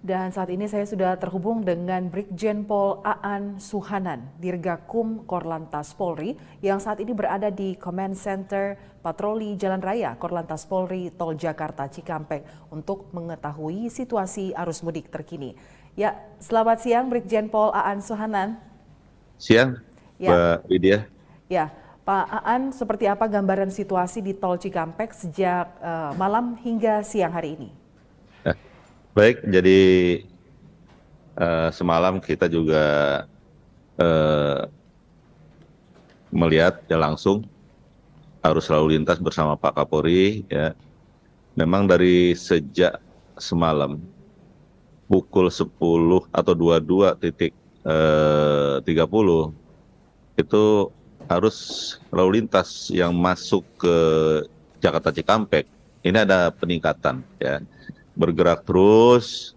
Dan saat ini saya sudah terhubung dengan Brigjen Pol Aan Suhanan, Dirgakum Korlantas Polri, yang saat ini berada di Command Center Patroli Jalan Raya Korlantas Polri Tol Jakarta Cikampek untuk mengetahui situasi arus mudik terkini. Ya, selamat siang Brigjen Pol Aan Suhanan. Siang, Ya, Mbak Widya. ya, Pak Aan, seperti apa gambaran situasi di Tol Cikampek sejak malam hingga siang hari ini? Nah, baik, jadi semalam kita juga eh, melihat ya langsung arus lalu lintas bersama Pak Kapolri. Ya, memang dari sejak semalam pukul 10 atau 22.30 itu arus lalu lintas yang masuk ke Jakarta Cikampek ini ada peningkatan, ya, bergerak terus,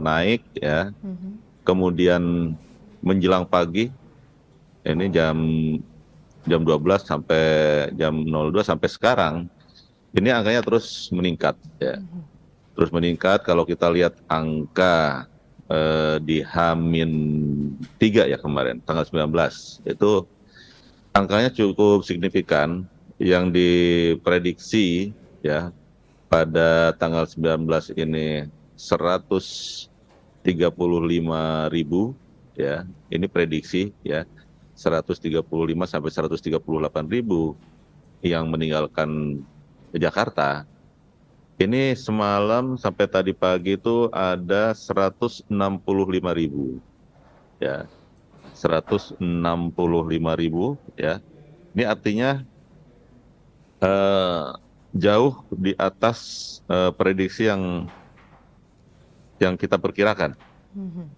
naik, ya. Kemudian menjelang pagi, ini jam 12 sampai jam 02 sampai sekarang, ini angkanya terus meningkat, ya. Terus meningkat kalau kita lihat angka di H-3 ya kemarin, tanggal 19, itu angkanya cukup signifikan yang diprediksi, ya, pada tanggal 19 ini 135.000, ya. Ini prediksi, ya. 135 sampai 138.000 yang meninggalkan Jakarta. Ini semalam sampai tadi pagi itu ada 165.000, ya. 165.000, ya. Ini artinya eh, jauh di atas prediksi yang kita perkirakan.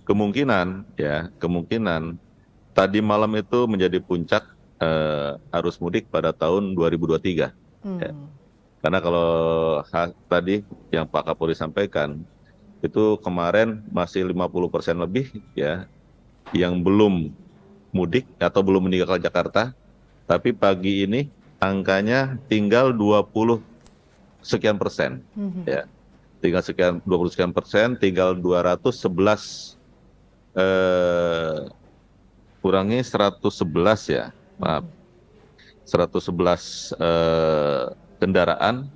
Kemungkinan, ya, kemungkinan tadi malam itu menjadi puncak arus mudik pada tahun 2023. Ya. Karena kalau tadi yang Pak Kapolri sampaikan, itu kemarin masih 50% lebih, ya, yang belum mudik atau belum meninggalkan Jakarta, tapi pagi ini angkanya tinggal 20 sekian persen, ya. Tinggal sekian 20 sekian persen, tinggal 211 kurangi 111, ya. Maaf. 111 kendaraan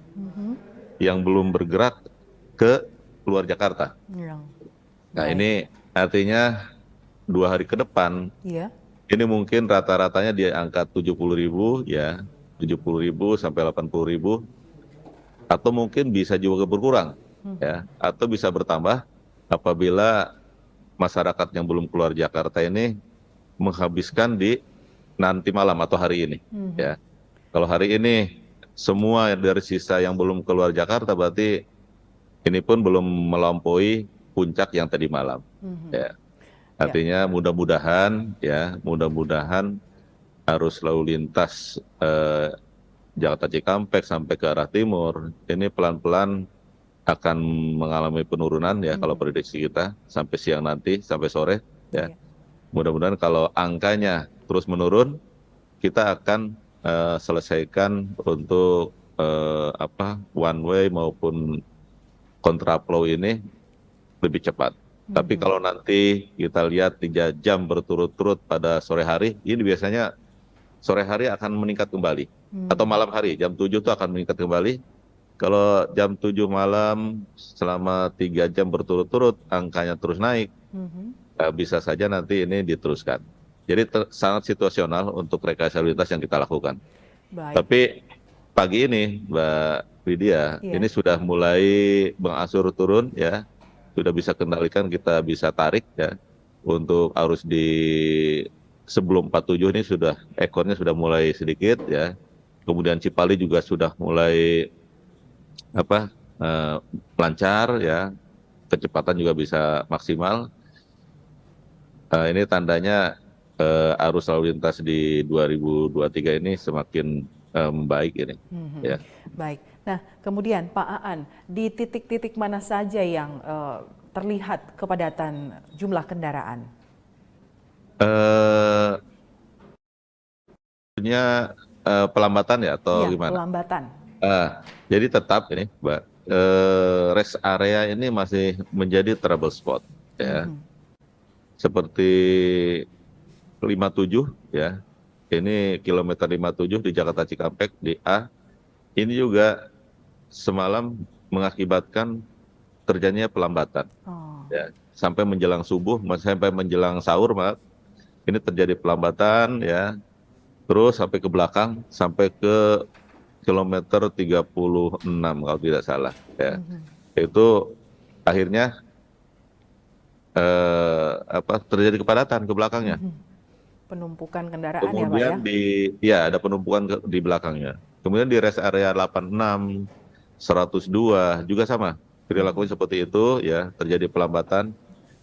yang belum bergerak ke luar Jakarta. Ya. Nah, Baik, ini artinya 2 hari ke depan ya. ini mungkin rata-ratanya di angka 70.000, ya, 70.000 sampai 80.000, atau mungkin bisa juga berkurang, ya, atau bisa bertambah apabila masyarakat yang belum keluar Jakarta ini menghabiskan di nanti malam atau hari ini, ya. Kalau hari ini semua dari sisa yang belum keluar Jakarta, berarti ini pun belum melampaui puncak yang tadi malam, ya. Ya. Artinya mudah-mudahan, ya, mudah-mudahan arus lalu lintas Jakarta Cikampek sampai ke arah timur ini pelan-pelan akan mengalami penurunan, ya, kalau prediksi kita sampai siang nanti, sampai sore, ya. Iya. Mudah-mudahan kalau angkanya terus menurun, kita akan selesaikan untuk one way maupun kontraflow ini lebih cepat. Tapi kalau nanti kita lihat 3 jam berturut-turut pada sore hari, ini biasanya sore hari akan meningkat kembali. Atau malam hari, jam 7 itu akan meningkat kembali. Kalau jam 7 malam selama 3 jam berturut-turut angkanya terus naik, bisa saja nanti ini diteruskan. Jadi sangat situasional untuk rekayasa lalu lintas yang kita lakukan. Baik. Tapi pagi ini, Mbak Widya, ini Iya. sudah mulai berangsur turun, ya. Sudah bisa kendalikan, kita bisa tarik, ya. Untuk arus di sebelum 47 ini sudah ekornya sudah mulai sedikit, ya. Kemudian Cipali juga sudah mulai apa lancar, ya. Kecepatan juga bisa maksimal. Ini tandanya arus lalu lintas di 2023 ini semakin membaik ini, ya. Baik. Nah, kemudian Pak Aan, di titik-titik mana saja yang terlihat kepadatan jumlah kendaraan? Eh, Punya pelambatan, ya, atau Iya, gimana? pelambatan. Eh, jadi tetap ini, Mbak rest area ini masih menjadi trouble spot ya. Mhm. Seperti 57 ya. Ini kilometer 57 di Jakarta Cikampek di A. Ini juga semalam mengakibatkan terjadinya pelambatan Oh. ya. Sampai menjelang subuh, sampai menjelang sahur, Mbak. Ini terjadi pelambatan ya. Terus sampai ke belakang sampai ke kilometer 36 kalau tidak salah ya. Mhm. Itu akhirnya terjadi kepadatan ke belakangnya. Mhm. Penumpukan kendaraan ya, Pak, ya? Kemudian ya ada penumpukan di belakangnya. Kemudian di rest area 86, 102 juga sama. Perilakunya Mhm. seperti itu ya, terjadi pelambatan.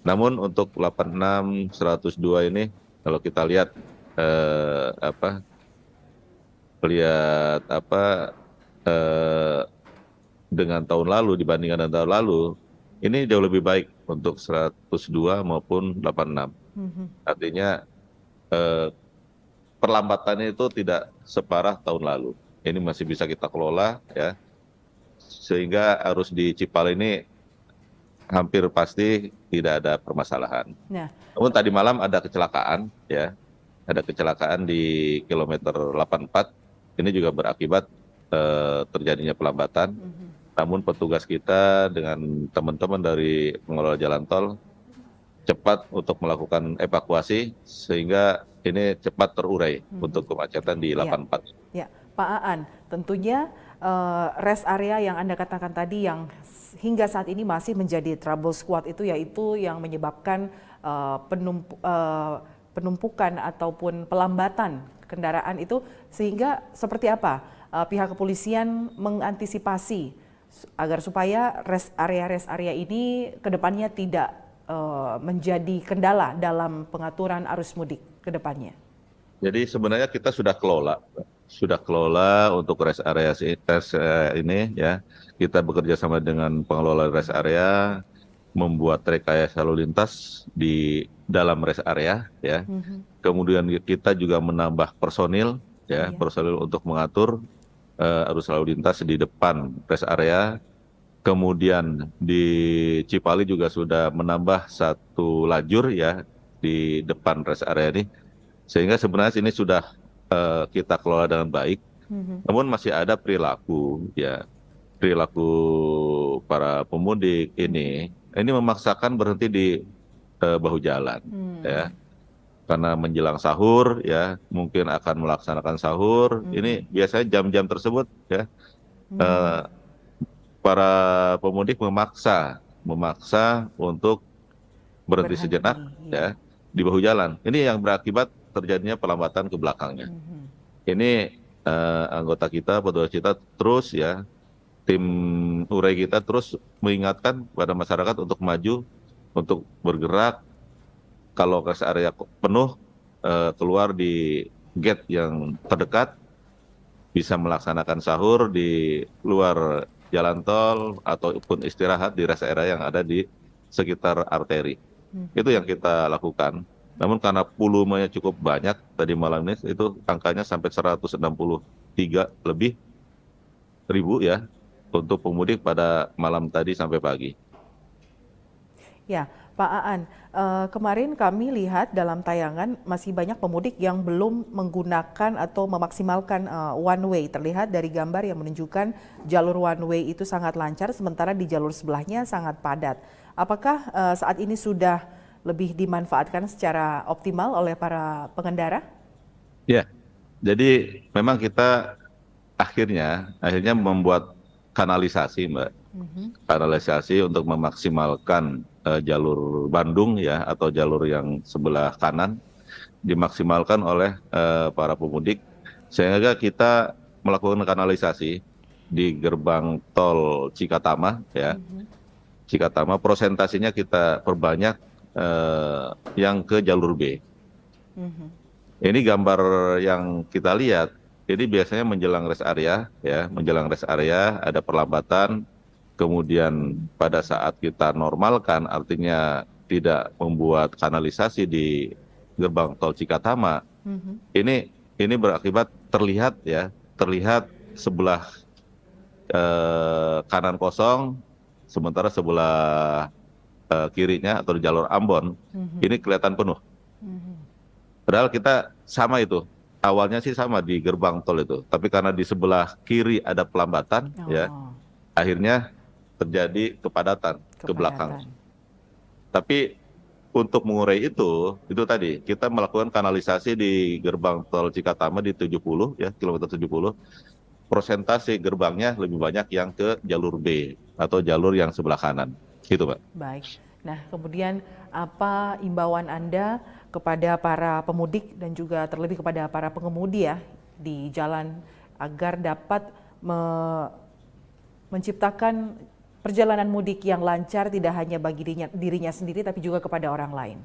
Namun untuk 86, 102 ini kalau kita lihat eh, apa lihat eh, dengan tahun lalu dibandingkan dengan tahun lalu, ini jauh lebih baik untuk 102 maupun 86. Mhm. Artinya eh, perlambatannya itu tidak separah tahun lalu. Ini masih bisa kita kelola ya, sehingga arus di Cipal ini hampir pasti tidak ada permasalahan. Nah, Namun tadi malam ada kecelakaan ya, ada kecelakaan di kilometer 84. Ini juga berakibat terjadinya pelambatan. mhm. Namun petugas kita dengan teman-teman dari pengelola jalan tol cepat untuk melakukan evakuasi sehingga ini cepat terurai Mhm. untuk kemacetan di Iya. 84. Ya, Pak Aan, tentunya rest area yang Anda katakan tadi yang hingga saat ini masih menjadi trouble spot itu yaitu yang menyebabkan penumpukan ataupun pelambatan kendaraan itu sehingga seperti apa pihak kepolisian mengantisipasi agar supaya rest area ini kedepannya tidak menjadi kendala dalam pengaturan arus mudik ke depannya. Jadi sebenarnya kita sudah kelola untuk rest area ini ya. Kita bekerja sama dengan pengelola rest area, membuat rekayasa lalu lintas di dalam rest area ya. Mhm. Kemudian kita juga menambah personil ya, Iya. personil untuk mengatur arus lalu lintas di depan rest area. Kemudian di Cipali juga sudah menambah satu lajur ya di depan rest area ini. Sehingga sebenarnya ini sudah kita kelola dengan baik. Mhm. Namun masih ada perilaku ya, perilaku para pemudik ini memaksakan berhenti di bahu jalan Hmm. ya. Karena menjelang sahur ya, mungkin akan melaksanakan sahur. Mhm. Ini biasanya jam-jam tersebut ya, Hmm. eh, para pemudik memaksa untuk berhenti sejenak Berhenti, ya. ya di bahu jalan. Ini yang berakibat terjadinya pelambatan ke belakangnya. Mhm. Ini anggota kita, petugas kita terus ya, tim urai kita terus mengingatkan pada masyarakat untuk maju, untuk bergerak. Kalau rest area penuh, keluar di gate yang terdekat, bisa melaksanakan sahur di luar jalan tol ataupun istirahat di rest area yang ada di sekitar arteri. Itu Mhm. yang kita lakukan. Namun karena volumenya cukup banyak tadi malam ini, itu angkanya sampai 163 lebih ribu ya untuk pemudik pada malam tadi sampai pagi. Ya, Pak Aan, kemarin kami lihat dalam tayangan masih banyak pemudik yang belum menggunakan atau memaksimalkan one way. Terlihat dari gambar yang menunjukkan jalur one way itu sangat lancar, sementara di jalur sebelahnya sangat padat. Apakah saat ini sudah lebih dimanfaatkan secara optimal oleh para pengendara? Ya, jadi memang kita akhirnya membuat kanalisasi, Mbak. Mhm. Kanalisasi untuk memaksimalkan jalur Bandung ya atau jalur yang sebelah kanan dimaksimalkan oleh para pemudik sehingga kita melakukan kanalisasi di gerbang tol Cikatama ya. Mhm. Cikatama prosentasinya kita perbanyak yang ke jalur B. Mhm. Ini gambar yang kita lihat, ini biasanya menjelang rest area, ya, menjelang rest area ada perlambatan, kemudian pada saat kita normalkan, artinya tidak membuat kanalisasi di gerbang tol Cikatama, Mhm. ini berakibat terlihat ya, terlihat sebelah kanan kosong, sementara sebelah kirinya atau di jalur Ambon ini kelihatan penuh. Padahal kita sama itu. Awalnya sih sama di gerbang tol itu, tapi karena di sebelah kiri ada pelambatan, ya, Oh, akhirnya terjadi kepadatan ke belakang. kepadatan. Tapi untuk mengurai itu tadi kita melakukan kanalisasi di gerbang tol Cikatama di 70, ya, kilometer 70. Persentase gerbangnya lebih banyak yang ke jalur B atau jalur yang sebelah kanan, gitu, Pak. Baik. Nah, kemudian apa imbauan Anda kepada para pemudik dan juga terlebih kepada para pengemudi ya di jalan agar dapat menciptakan perjalanan mudik yang lancar tidak hanya bagi dirinya sendiri tapi juga kepada orang lain?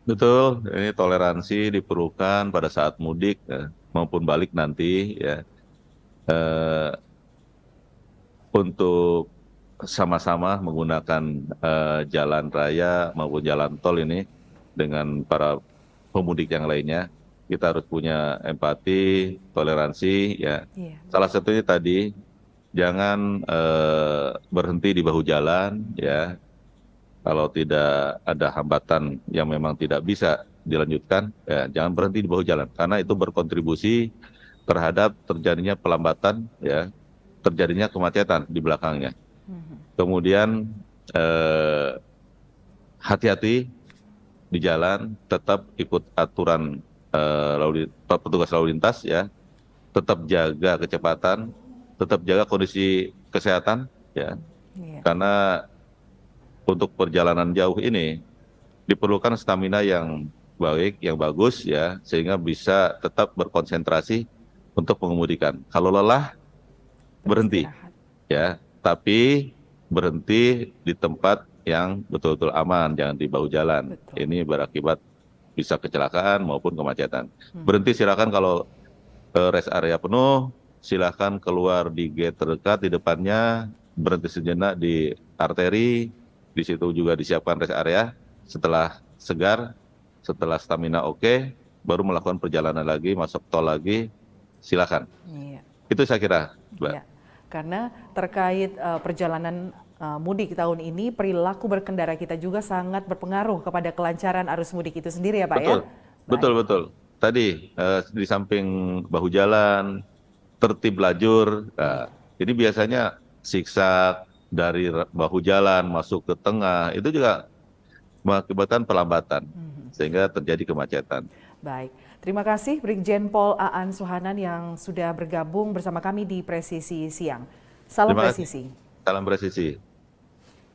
Betul, ini toleransi diperlukan pada saat mudik, maupun balik nanti, ya, eh, untuk sama-sama menggunakan jalan raya maupun jalan tol ini dengan para pemudik yang lainnya. Kita harus punya empati, toleransi, ya. Iya. Salah satunya tadi jangan berhenti di bahu jalan, ya. Kalau tidak ada hambatan yang memang tidak bisa dilanjutkan, ya jangan berhenti di bahu jalan karena itu berkontribusi terhadap terjadinya pelambatan, ya, terjadinya kemacetan di belakangnya. Kemudian hati-hati di jalan, tetap ikut aturan petugas lalu lintas, ya, tetap jaga kecepatan, tetap jaga kondisi kesehatan, ya, Iya. karena untuk perjalanan jauh ini diperlukan stamina yang baik, yang bagus, ya, sehingga bisa tetap berkonsentrasi untuk mengemudikan. Kalau lelah, berhenti, Beristirahat. ya, tapi berhenti di tempat yang betul-betul aman, jangan di bahu jalan. Betul. Ini berakibat bisa kecelakaan maupun kemacetan. Berhenti silakan kalau rest area penuh, silakan keluar di gate terdekat di depannya, berhenti sejenak di arteri, di situ juga disiapkan rest area. Setelah segar, setelah stamina oke, baru melakukan perjalanan lagi, masuk tol lagi, silakan. Iya. Itu saya kira, Mbak. Iya. Karena terkait perjalanan mudik tahun ini, perilaku berkendara kita juga sangat berpengaruh kepada kelancaran arus mudik itu sendiri ya Pak ya? Betul, betul, Baik. betul. Tadi di samping bahu jalan, tertib lajur, ini biasanya zigzag dari bahu jalan masuk ke tengah, itu juga mengakibatkan pelambatan, sehingga terjadi kemacetan. Baik, terima kasih Brigjen Pol Aan Suhanan yang sudah bergabung bersama kami di Presisi Siang. Salam Terima kasih. presisi. Salam presisi.